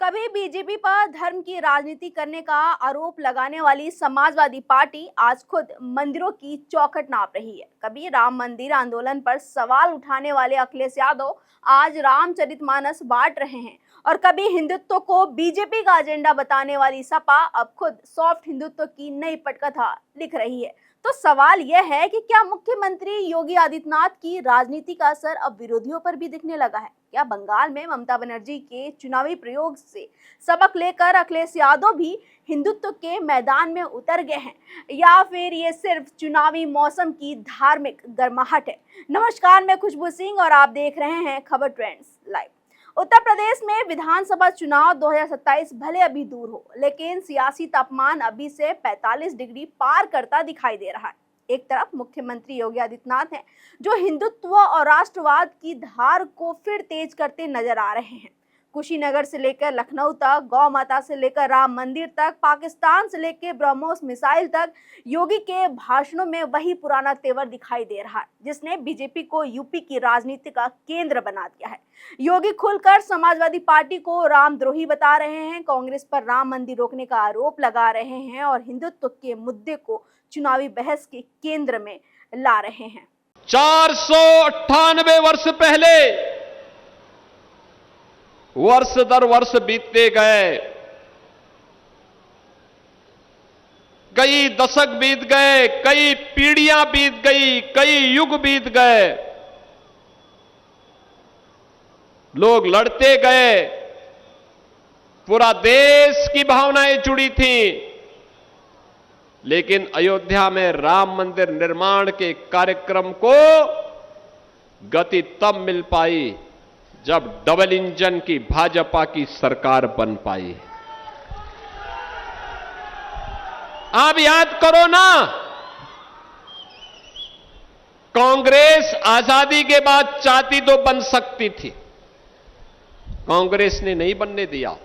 कभी बीजेपी पर धर्म की राजनीति करने का आरोप लगाने वाली समाजवादी पार्टी आज खुद मंदिरों की चौखट नाप रही है। कभी राम मंदिर आंदोलन पर सवाल उठाने वाले अखिलेश यादव आज रामचरितमानस बांट रहे हैं और कभी हिंदुत्व को बीजेपी का एजेंडा बताने वाली सपा अब खुद सॉफ्ट हिंदुत्व की नई पटकथा लिख रही है। तो सवाल यह है कि क्या मुख्यमंत्री योगी आदित्यनाथ की राजनीति का असर अब विरोधियों पर भी दिखने लगा है? क्या बंगाल में ममता बनर्जी के चुनावी प्रयोग से सबक लेकर अखिलेश यादव भी हिंदुत्व के मैदान में उतर गए हैं, या फिर ये सिर्फ चुनावी मौसम की धार्मिक गर्माहट है? नमस्कार, मैं खुशबू सिंह और आप देख रहे हैं खबर ट्रेंड्स लाइव। उत्तर प्रदेश में विधानसभा चुनाव 2027 भले अभी दूर हो, लेकिन सियासी तापमान अभी से 45 डिग्री पार करता दिखाई दे रहा है। एक तरफ मुख्यमंत्री योगी आदित्यनाथ हैं, जो हिंदुत्व और राष्ट्रवाद की धार को फिर तेज करते नजर आ रहे हैं। कुशीनगर से लेकर लखनऊ तक, गौ माता से लेकर राम मंदिर तक, पाकिस्तान से लेकर ब्रह्मोस मिसाइल तक, योगी के भाषणों में वही पुराना तेवर दिखाई दे रहा है, जिसने बीजेपी को यूपी की राजनीति का केंद्र बना दिया है। योगी खुलकर समाजवादी पार्टी को रामद्रोही बता रहे हैं, कांग्रेस पर राम मंदिर रोकने का आरोप लगा रहे हैं और हिंदुत्व के मुद्दे को चुनावी बहस के केंद्र में ला रहे हैं। 498 वर्ष पहले वर्ष दर वर्ष बीतते गए, कई दशक बीत गए, कई पीढ़ियां बीत गई, कई युग बीत गए, लोग लड़ते गए, पूरा देश की भावनाएं जुड़ी थीं, लेकिन अयोध्या में राम मंदिर निर्माण के कार्यक्रम को गति तब मिल पाई जब डबल इंजन की भाजपा की सरकार बन पाई। आप याद करो ना, कांग्रेस आजादी के बाद चाहती तो बन सकती थी, कांग्रेस ने नहीं बनने दिया।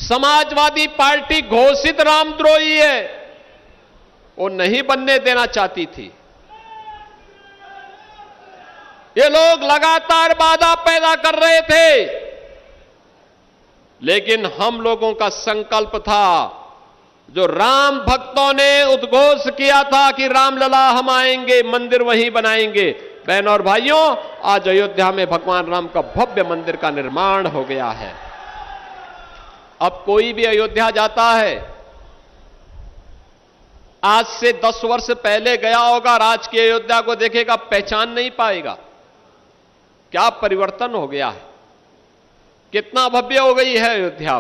समाजवादी पार्टी घोषित रामद्रोही है, वो नहीं बनने देना चाहती थी। ये लोग लगातार बाधा पैदा कर रहे थे, लेकिन हम लोगों का संकल्प था, जो राम भक्तों ने उद्घोष किया था कि रामलला हम आएंगे, मंदिर वहीं बनाएंगे। बहनों और भाइयों, आज अयोध्या में भगवान राम का भव्य मंदिर का निर्माण हो गया है। अब कोई भी अयोध्या जाता है, आज से 10 वर्ष पहले गया होगा, आज की अयोध्या को देखेगा, पहचान नहीं पाएगा। क्या परिवर्तन हो गया है, कितना भव्य हो गई है अयोध्या।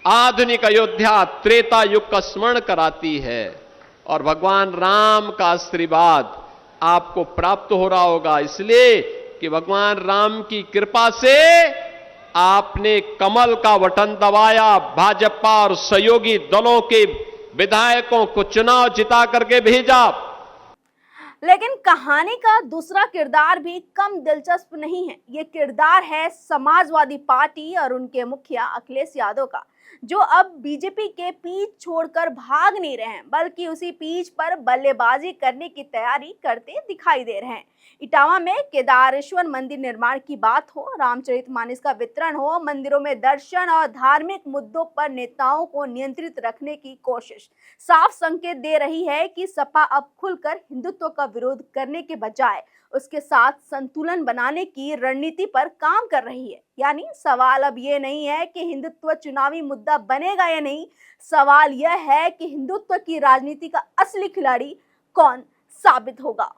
आधुनिक अयोध्या त्रेता युग का स्मरण कराती है और भगवान राम का आशीर्वाद आपको प्राप्त हो रहा होगा, इसलिए कि भगवान राम की कृपा से आपने कमल का बटन दबाया, भाजपा और सहयोगी दलों के विधायकों को चुनाव जिता करके भेजा। लेकिन कहानी का दूसरा किरदार भी कम दिलचस्प नहीं है। ये किरदार है समाजवादी पार्टी और उनके मुखिया अखिलेश यादव का, जो अब बीजेपी के पीछ छोड़कर भाग नहीं रहे हैं, बल्कि उसी पीछ पर बल्लेबाजी करने की तैयारी करते दिखाई दे रहे हैं। इटावा में केदारेश्वर मंदिर निर्माण की बात हो, रामचरितमानस का वितरण हो, मंदिरों में दर्शन और धार्मिक मुद्दों पर नेताओं को नियंत्रित रखने की कोशिश साफ संकेत दे रही है कि सपा अब खुलकर हिंदुत्व का विरोध करने के बजाय उसके साथ संतुलन बनाने की रणनीति पर काम कर रही है। यानी सवाल अब ये नहीं है कि हिंदुत्व चुनावी मुद्दा बनेगा या नहीं, सवाल यह है कि हिंदुत्व की राजनीति का असली खिलाड़ी कौन साबित होगा।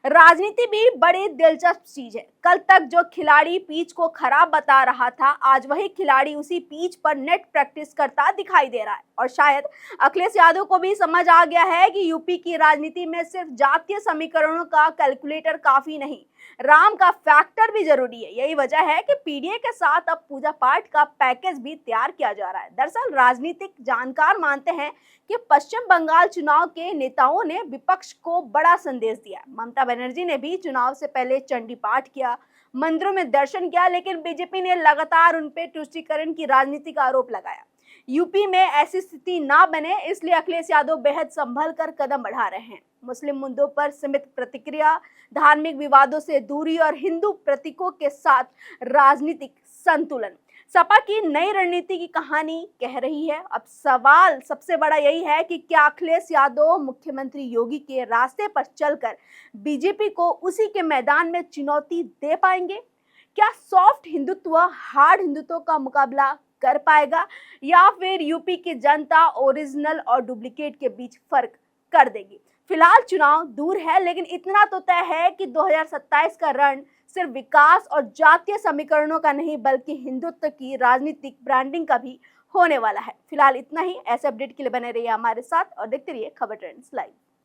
राजनीति भी बड़ी दिलचस्प चीज है। कल तक जो खिलाड़ी पिच को खराब बता रहा था, आज वही खिलाड़ी उसी पिच पर नेट प्रैक्टिस करता दिखाई दे रहा है। और शायद अखिलेश यादव को भी समझ आ गया है कि यूपी की राजनीति में सिर्फ जातीय समीकरणों का कैलकुलेटर काफी नहीं, राम का फैक्टर भी जरूरी है। यही वजह है कि पीडीए के साथ अब पूजा पाठ का पैकेज भी तैयार किया जा रहा है। दरअसल राजनीतिक जानकार मानते हैं कि पश्चिम बंगाल चुनाव के नेताओं ने विपक्ष को बड़ा संदेश दिया। ममता बनर्जी ने भी चुनाव से पहले चंडी पाठ किया, मंदिरों में दर्शन किया, लेकिन बीजेपी ने लगातार उन पे तुष्टीकरण की राजनीति का आरोप लगाया। यूपी में ऐसी स्थिति ना बने, इसलिए अखिलेश यादव बेहद संभल कर कदम बढ़ा रहे हैं। मुस्लिम मुद्दों पर सीमित प्रतिक्रिया, धार्मिक विवादों से दूरी और हिंदू प्रतीकों के साथ राजनीतिक संतुलन। सपा की नई रणनीति की कहानी कह रही है। अब सवाल सबसे बड़ा यही है कि क्या अखिलेश यादव मुख्यमंत्री योगी के रास्ते पर चलकर बीजेपी को उसी के मैदान में चुनौती दे पाएंगे? क्या सॉफ्ट हिंदुत्व हार्ड हिंदुत्व का मुकाबला कर पाएगा, या फिर यूपी की जनता ओरिजिनल और डुप्लीकेट के बीच फर्क कर देगी? फिलहाल चुनाव दूर है, लेकिन इतना तो तय है कि 2027 का रण सिर्फ विकास और जातीय समीकरणों का नहीं, बल्कि हिंदुत्व की राजनीतिक ब्रांडिंग का भी होने वाला है। फिलहाल इतना ही। ऐसे अपडेट के लिए बने रहिए हमारे साथ और देखते रहिए खबर ट्रेंड्स लाइव।